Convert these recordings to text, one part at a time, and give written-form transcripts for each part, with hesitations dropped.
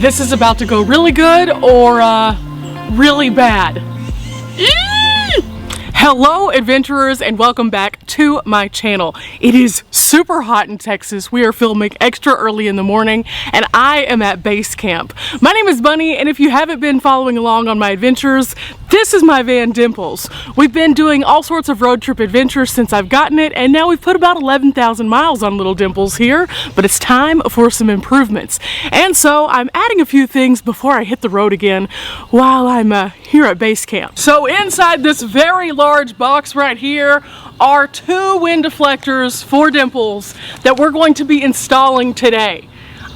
this is about to go really good or really bad. Hello adventurers and welcome back to my channel. It is super hot in Texas. We are filming extra early in the morning and I am at base camp. My name is Bunny and if you haven't been following along on my adventures, this is my van Dimples. We've been doing all sorts of road trip adventures since I've gotten it and now we've put about 11,000 miles on little Dimples here, but it's time for some improvements. And so I'm adding a few things before I hit the road again while I'm here at base camp. So inside this very large box right here are 2 wind deflectors for Dimples that we're going to be installing today.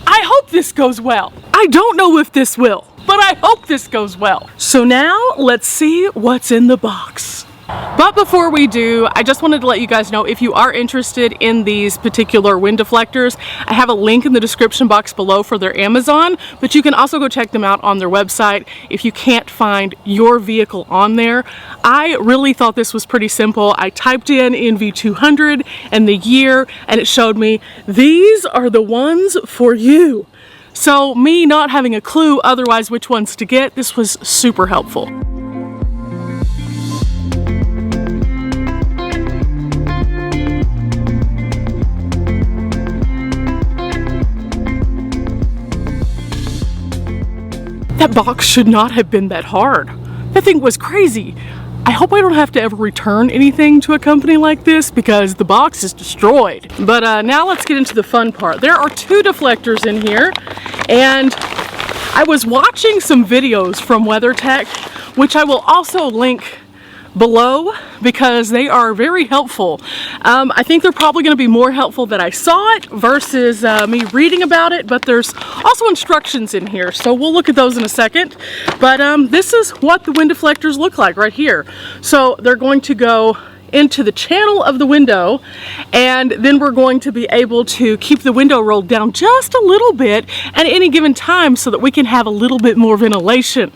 I hope this goes well. I don't know if this will, but I hope this goes well. So now let's see what's in the box. But before we do, I just wanted to let you guys know if you are interested in these particular wind deflectors, I have a link in the description box below for their Amazon, but you can also go check them out on their website if you can't find your vehicle on there. I really thought this was pretty simple. I typed in NV200 and the year and it showed me these are the ones for you. So me not having a clue otherwise which ones to get, this was super helpful. That box should not have been that hard. That thing was crazy. I hope I don't have to ever return anything to a company like this because the box is destroyed. But now let's get into the fun part. There are 2 deflectors in here and I was watching some videos from WeatherTech, which I will also link below because they are very helpful. I think they're probably going to be more helpful that I saw it versus me reading about it, but there's also instructions in here, so we'll look at those in a second. But this is what the wind deflectors look like right here. So they're going to go into the channel of the window and then we're going to be able to keep the window rolled down just a little bit at any given time so that we can have a little bit more ventilation,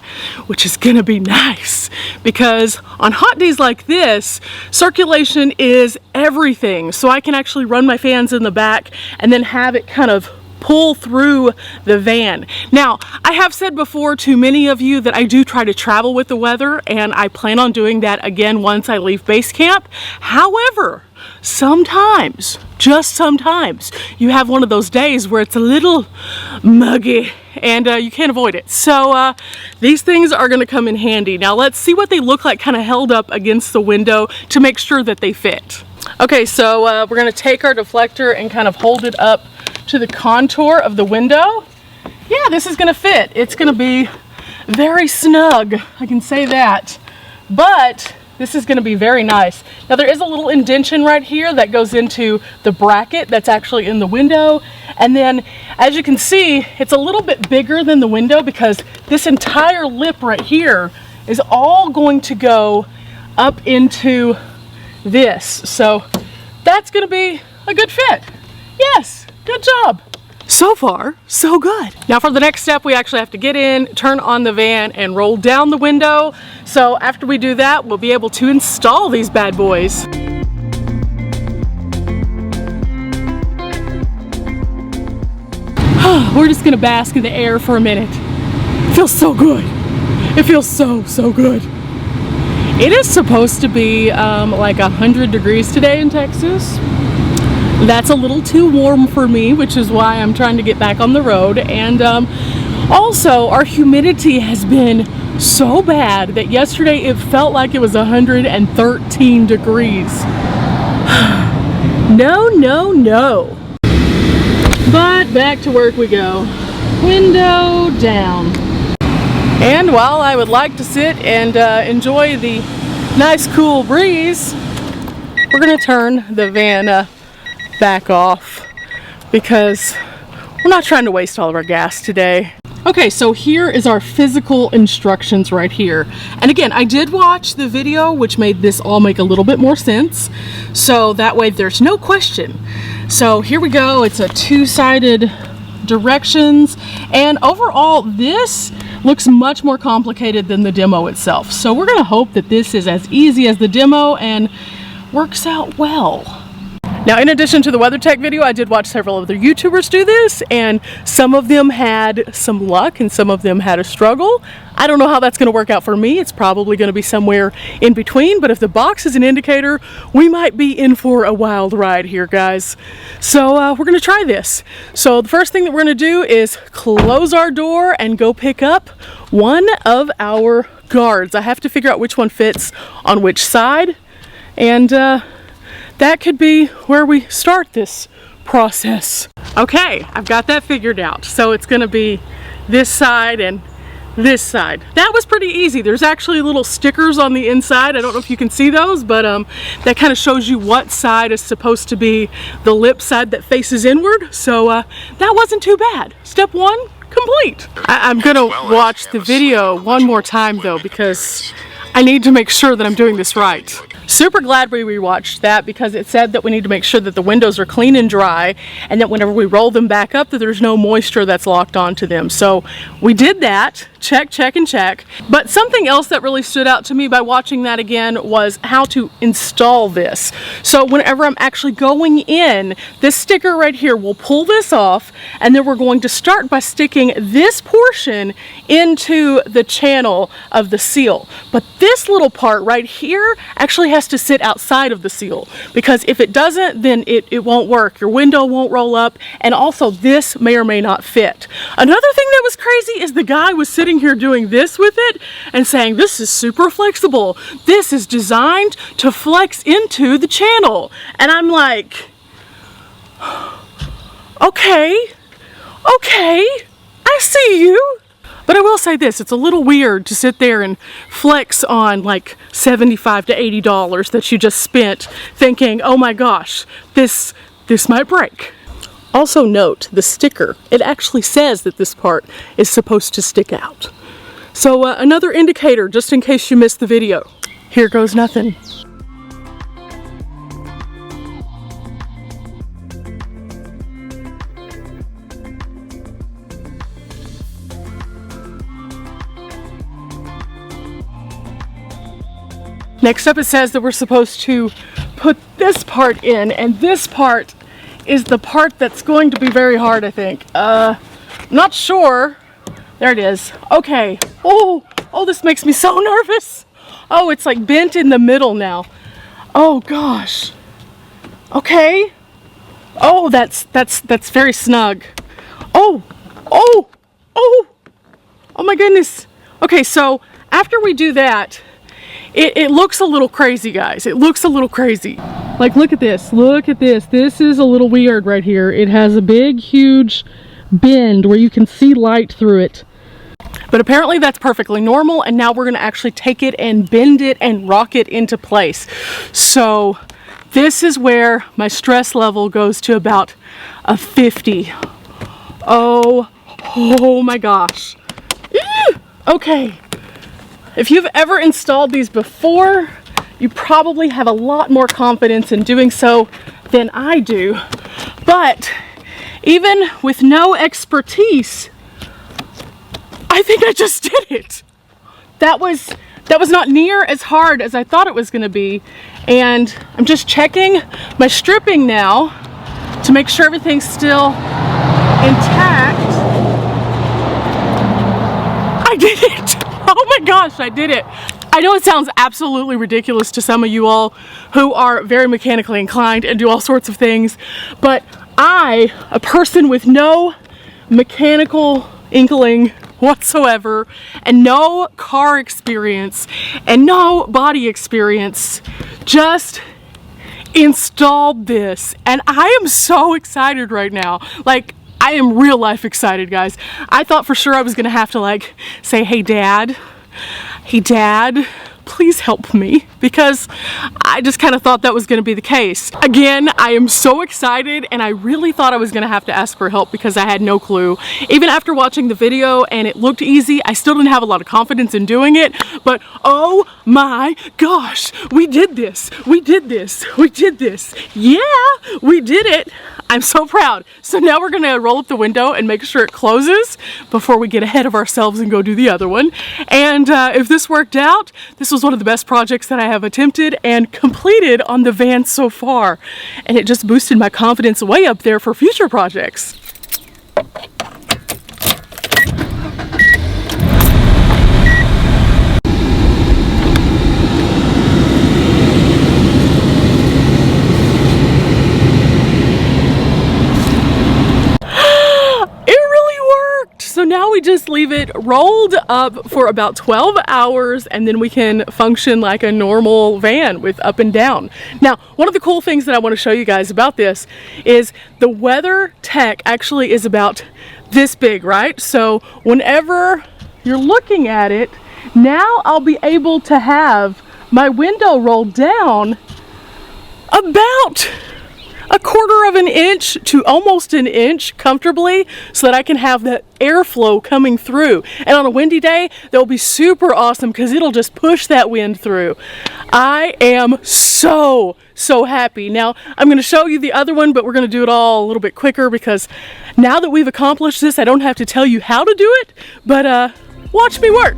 which is gonna be nice because on hot days like this, circulation is everything. So I can actually run my fans in the back and then have it kind of pull through the van. Now, I have said before to many of you that I do try to travel with the weather and I plan on doing that again once I leave base camp. However, sometimes, just sometimes, you have one of those days where it's a little muggy and you can't avoid it. So these things are going to come in handy. Now let's see what they look like kind of held up against the window to make sure that they fit. Okay, so we're going to take our deflector and kind of hold it up to the contour of the window. Yeah, this is gonna fit. It's gonna be very snug, I can say that. But this is gonna be very nice. Now there is a little indentation right here that goes into the bracket that's actually in the window. And then as you can see, it's a little bit bigger than the window because this entire lip right here is all going to go up into this. So that's gonna be a good fit. Yes. Good job. So far, so good. Now for the next step, we actually have to get in, turn on the van, and roll down the window. So after we do that, we'll be able to install these bad boys. We're just gonna bask in the air for a minute. It feels so good. It feels so, so good. It is supposed to be like 100 degrees today in Texas. That's a little too warm for me, which is why I'm trying to get back on the road. And also, our humidity has been so bad that yesterday it felt like it was 113 degrees. No, no, no. But back to work we go. Window down. And while I would like to sit and enjoy the nice cool breeze, we're gonna turn the van back off because we're not trying to waste all of our gas today. Okay, so here is our physical instructions right here. And again, I did watch the video which made this all make a little bit more sense. So that way there's no question. So here we go. It's a 2-sided directions. And overall, this looks much more complicated than the demo itself. So we're gonna hope that this is as easy as the demo and works out well. Now, in addition to the WeatherTech video, I did watch several other YouTubers do this, and some of them had some luck and some of them had a struggle. I don't know how that's going to work out for me. It's probably going to be somewhere in between, but if the box is an indicator, we might be in for a wild ride here, guys. So we're going to try this. So the first thing that we're going to do is close our door and go pick up one of our guards. I have to figure out which one fits on which side, and that could be where we start this process. Okay, I've got that figured out. So it's going to be this side and this side. That was pretty easy. There's actually little stickers on the inside. I don't know if you can see those, but that kind of shows you what side is supposed to be the lip side that faces inward. So that wasn't too bad. Step one complete. I'm gonna watch the video one more time though, because I need to make sure that I'm doing this right. Super glad we rewatched that, because it said that we need to make sure that the windows are clean and dry, and that whenever we roll them back up that there's no moisture that's locked onto them. So we did that. Check, check, and check. But something else that really stood out to me by watching that again was how to install this. So whenever I'm actually going in, this sticker right here will pull this off, and then we're going to start by sticking this portion into the channel of the seal. But this little part right here actually has to sit outside of the seal, because if it doesn't, then it won't work. Your window won't roll up, and also this may or may not fit. Another thing that was crazy is the guy was sitting here doing this with it and saying, this is super flexible. This is designed to flex into the channel. And I'm like, okay, I see you. But I will say this, it's a little weird to sit there and flex on like $75 to $80 that you just spent thinking, oh my gosh, this might break. Also note the sticker. It actually says that this part is supposed to stick out. So another indicator, just in case you missed the video. Here goes nothing. Next up, it says that we're supposed to put this part in, and this part is the part that's going to be very hard, I think. Not sure. There it is. Okay. Oh, this makes me so nervous. Oh, it's like bent in the middle now. Oh gosh. Okay. Oh, that's very snug. Oh my goodness. Okay, so after we do that, it looks a little crazy, guys. It looks a little crazy. Like, look at this. Look at this. This is a little weird right here. It has a big, huge bend where you can see light through it. But apparently that's perfectly normal, and now we're going to actually take it and bend it and rock it into place. So this is where my stress level goes to about a 50. Oh my gosh. Okay. If you've ever installed these before, you probably have a lot more confidence in doing so than I do. But even with no expertise, I think I just did it. That was not near as hard as I thought it was going to be. And I'm just checking my stripping now to make sure everything's still intact. I did it. Oh my gosh, I did it. I know it sounds absolutely ridiculous to some of you all who are very mechanically inclined and do all sorts of things, but I, a person with no mechanical inkling whatsoever, and no car experience, and no body experience, just installed this, and I am so excited right now. Like, I am real life excited, guys. I thought for sure I was gonna have to like say, hey dad, please help me, because I just kind of thought that was going to be the case. Again, I am so excited, and I really thought I was going to have to ask for help because I had no clue. Even after watching the video and it looked easy, I still didn't have a lot of confidence in doing it, but oh my gosh, we did this. Yeah, we did it. I'm so proud. So now we're gonna roll up the window and make sure it closes before we get ahead of ourselves and go do the other one. And if this worked out, this was was one of the best projects that I have attempted and completed on the van so far. And it just boosted my confidence way up there for future projects. So now we just leave it rolled up for about 12 hours and then we can function like a normal van with up and down. Now, one of the cool things that I want to show you guys about this is the WeatherTech actually is about this big, right? So whenever you're looking at it, now I'll be able to have my window rolled down about a quarter of an inch to almost an inch comfortably so that I can have that airflow coming through. And on a windy day, that'll be super awesome because it'll just push that wind through. I am so happy. Now, I'm going to show you the other one, but we're going to do it all a little bit quicker because now that we've accomplished this, I don't have to tell you how to do it, but watch me work.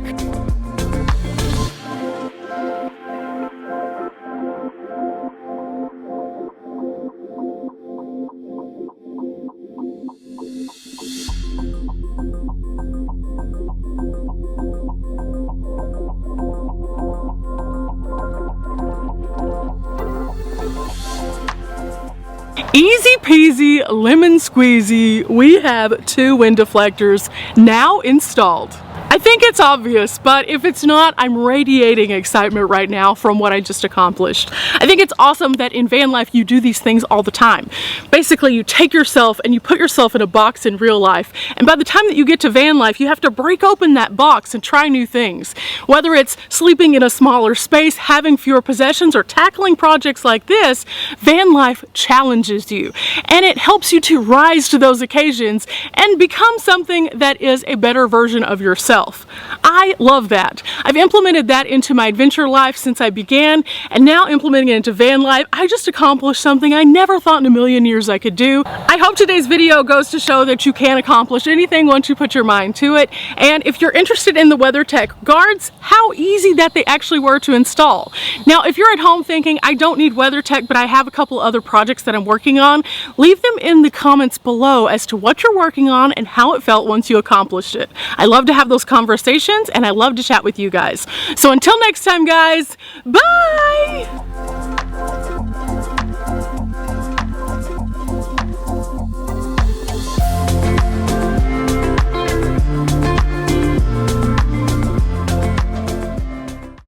Easy peasy, lemon squeezy, we have 2 wind deflectors now installed. I think it's obvious, but if it's not, I'm radiating excitement right now from what I just accomplished. I think it's awesome that in van life you do these things all the time. Basically, you take yourself and you put yourself in a box in real life, and by the time that you get to van life, you have to break open that box and try new things. Whether it's sleeping in a smaller space, having fewer possessions, or tackling projects like this, van life challenges you, and it helps you to rise to those occasions and become something that is a better version of yourself. I love that. I've implemented that into my adventure life since I began, and now implementing it into van life, I just accomplished something I never thought in a million years I could do. I hope today's video goes to show that you can accomplish anything once you put your mind to it. And if you're interested in the WeatherTech guards, how easy that they actually were to install. Now, if you're at home thinking, I don't need WeatherTech, but I have a couple other projects that I'm working on, leave them in the comments below as to what you're working on and how it felt once you accomplished it. I love to have those conversations, and I love to chat with you guys. So until next time, guys, bye!